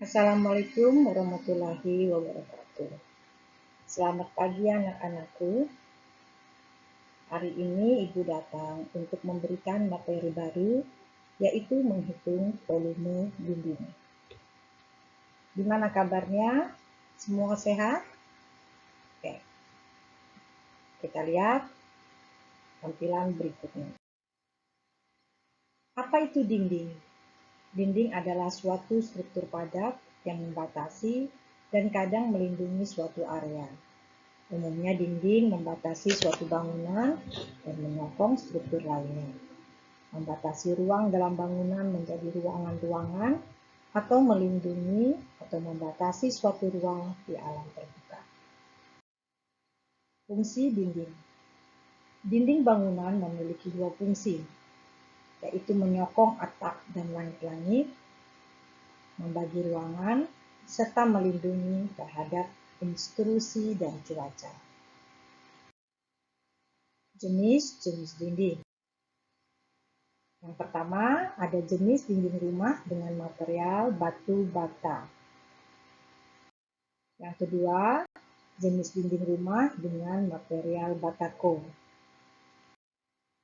Assalamualaikum warahmatullahi wabarakatuh. Selamat pagi anak-anakku. Hari ini Ibu datang untuk memberikan materi baru, yaitu menghitung volume dinding. Gimana kabarnya? Semua sehat? Oke. Kita lihat tampilan berikutnya. Apa itu dinding? Dinding adalah suatu struktur padat yang membatasi dan kadang melindungi suatu area. Umumnya dinding membatasi suatu bangunan dan menyokong struktur lainnya. Membatasi ruang dalam bangunan menjadi ruangan-ruangan atau melindungi atau membatasi suatu ruang di alam terbuka. Fungsi dinding. Dinding bangunan memiliki dua fungsi, yaitu menyokong atap dan langit-langit, membagi ruangan, serta melindungi terhadap intrusi dan cuaca. Jenis-jenis dinding. Yang pertama, ada jenis dinding rumah dengan material batu bata. Yang kedua, jenis dinding rumah dengan material batako.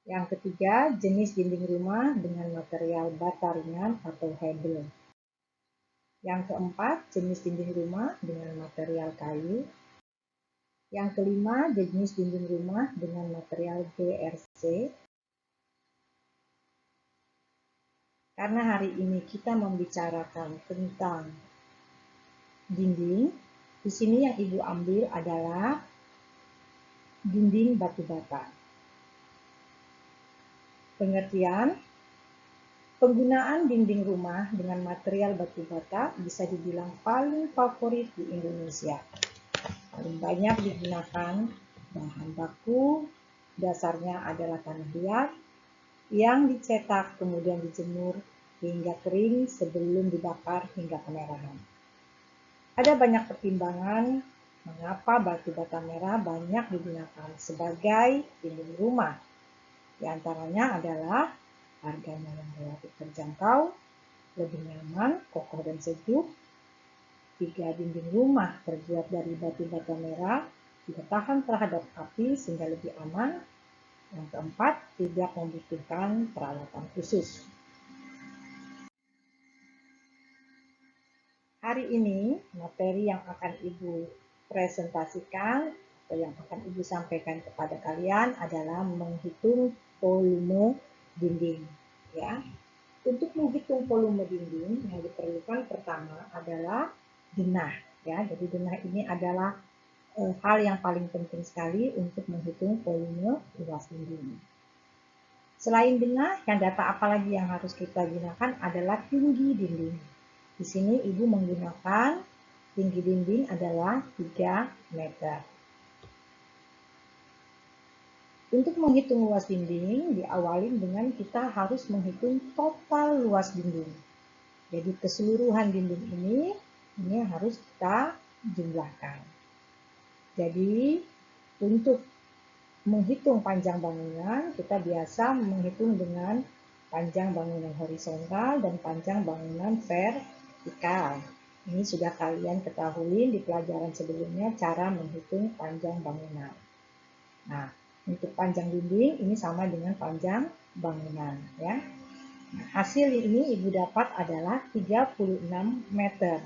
Yang ketiga, jenis dinding rumah dengan material bata ringan atau hebel. Yang keempat, jenis dinding rumah dengan material kayu. Yang kelima, jenis dinding rumah dengan material GRC. Karena hari ini kita membicarakan tentang dinding, di sini yang Ibu ambil adalah dinding batu bata. Pengertian, penggunaan dinding rumah dengan material batu bata bisa dibilang paling favorit di Indonesia. Paling banyak digunakan bahan baku, dasarnya adalah tanah liat, yang dicetak kemudian dijemur hingga kering sebelum dibakar hingga kemerahan. Ada banyak pertimbangan mengapa batu bata merah banyak digunakan sebagai dinding rumah. Di antaranya adalah harganya yang relatif terjangkau, lebih nyaman, kokoh dan sejuk. 3 dinding rumah terbuat dari batu bata merah juga tahan terhadap api sehingga lebih aman. Yang keempat, tidak membutuhkan peralatan khusus. Hari ini, materi yang akan Ibu presentasikan atau yang akan Ibu sampaikan kepada kalian adalah menghitung volume dinding. Ya. Untuk menghitung volume dinding, yang diperlukan pertama adalah denah. Ya. Jadi denah ini adalah hal yang paling penting sekali untuk menghitung volume luas dinding. Selain denah, yang data apalagi yang harus kita gunakan adalah tinggi dinding. Di sini Ibu menggunakan tinggi dinding adalah 3 meter. Untuk menghitung luas dinding, diawali dengan kita harus menghitung total luas dinding. Jadi keseluruhan dinding ini harus kita jumlahkan. Jadi untuk menghitung panjang bangunan, kita biasa menghitung dengan panjang bangunan horizontal dan panjang bangunan vertikal. Ini sudah kalian ketahui di pelajaran sebelumnya cara menghitung panjang bangunan. Nah, untuk panjang dinding ini sama dengan panjang bangunan, ya. Nah, hasil ini Ibu dapat adalah 36 meter.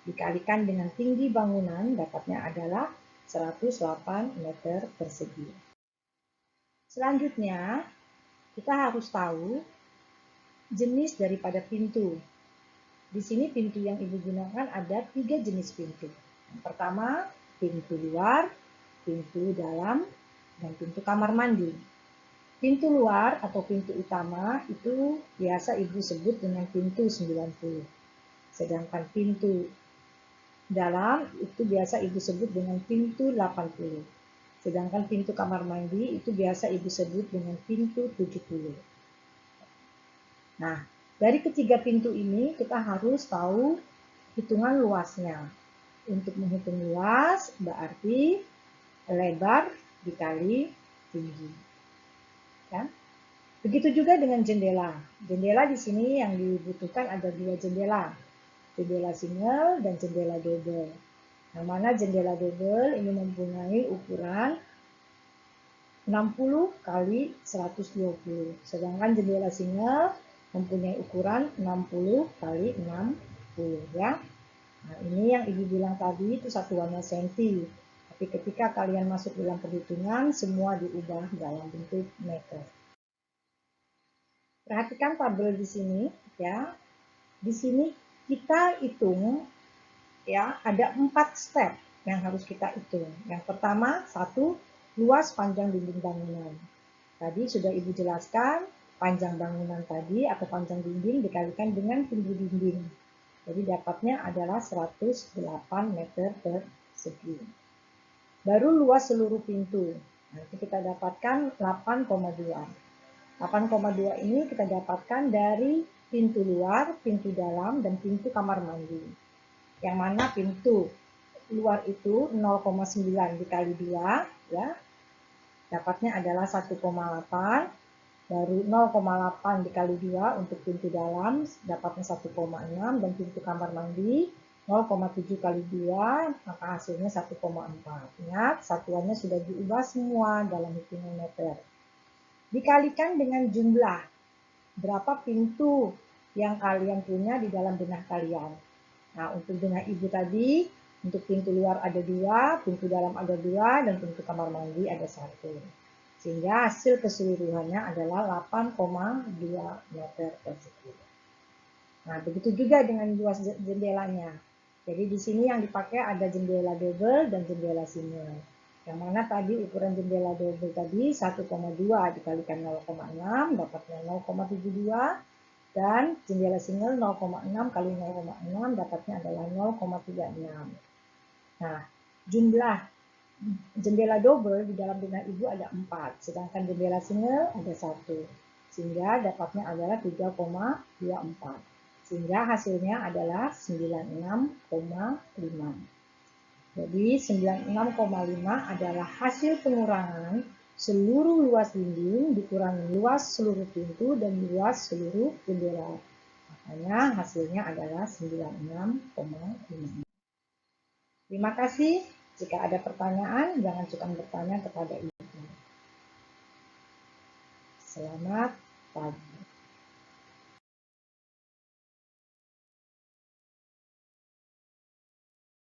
Dikalikan dengan tinggi bangunan dapatnya adalah 108 meter persegi. Selanjutnya, kita harus tahu jenis daripada pintu. Di sini pintu yang Ibu gunakan ada 3 jenis pintu. Yang pertama, pintu luar, pintu dalam, dan pintu kamar mandi. Pintu luar atau pintu utama itu biasa Ibu sebut dengan pintu 90. Sedangkan pintu dalam itu biasa Ibu sebut dengan pintu 80. Sedangkan pintu kamar mandi itu biasa Ibu sebut dengan pintu 70. Nah, dari ketiga pintu ini kita harus tahu hitungan luasnya. Untuk menghitung luas berarti lebar dikali tinggi. Ya. Begitu juga dengan jendela. Jendela di sini yang dibutuhkan ada 2 jendela. jendela single dan jendela double. Yang mana jendela double ini mempunyai ukuran 60 kali 120, sedangkan jendela single mempunyai ukuran 60 kali 60 ya. Nah, ini yang Ibu bilang tadi itu satuannya senti. Tapi ketika kalian masuk dalam perhitungan, semua diubah dalam bentuk meter. Perhatikan tabel di sini ya. Di sini kita hitung ya, ada 4 step yang harus kita hitung. Yang pertama, satu, luas panjang dinding bangunan. Tadi sudah Ibu jelaskan, panjang bangunan tadi atau panjang dinding dikalikan dengan tinggi dinding. Jadi dapatnya adalah 108 meter persegi. Baru luas seluruh pintu. Nanti kita dapatkan 8,2. 8,2 ini kita dapatkan dari pintu luar, pintu dalam, dan pintu kamar mandi. Yang mana pintu luar itu 0,9 dikali 2 ya. Dapatnya adalah 1,8, baru 0,8 dikali 2 untuk pintu dalam dapatnya 1,6, dan pintu kamar mandi 0,7 kali 2 maka hasilnya 1,4. Ingat, satuannya sudah diubah semua dalam hitungan meter. Dikalikan dengan jumlah berapa pintu yang kalian punya di dalam benah kalian. Nah, untuk benah Ibu tadi, untuk pintu luar ada 2, pintu dalam ada 2, dan pintu kamar mandi ada 1. Sehingga hasil keseluruhannya adalah 8,2 meter persegi. Nah, begitu juga dengan luas jendelanya. Jadi di sini yang dipakai ada jendela double dan jendela single. Yang mana tadi ukuran jendela double tadi 1,2 dikalikan 0,6 dapatnya 0,72, dan jendela single 0,6 kali 0,6 dapatnya adalah 0,36. Nah, jumlah jendela double di dalam benah Ibu ada 4, sedangkan jendela single ada 1. Sehingga dapatnya adalah 3,24. Sehingga hasilnya adalah 96,5. Jadi 96,5 adalah hasil pengurangan seluruh luas dinding dikurangi luas seluruh pintu dan luas seluruh jendela. Makanya hasilnya adalah 96,5. Terima kasih. Jika ada pertanyaan, jangan sukar bertanya kepada Ibu. Selamat pagi.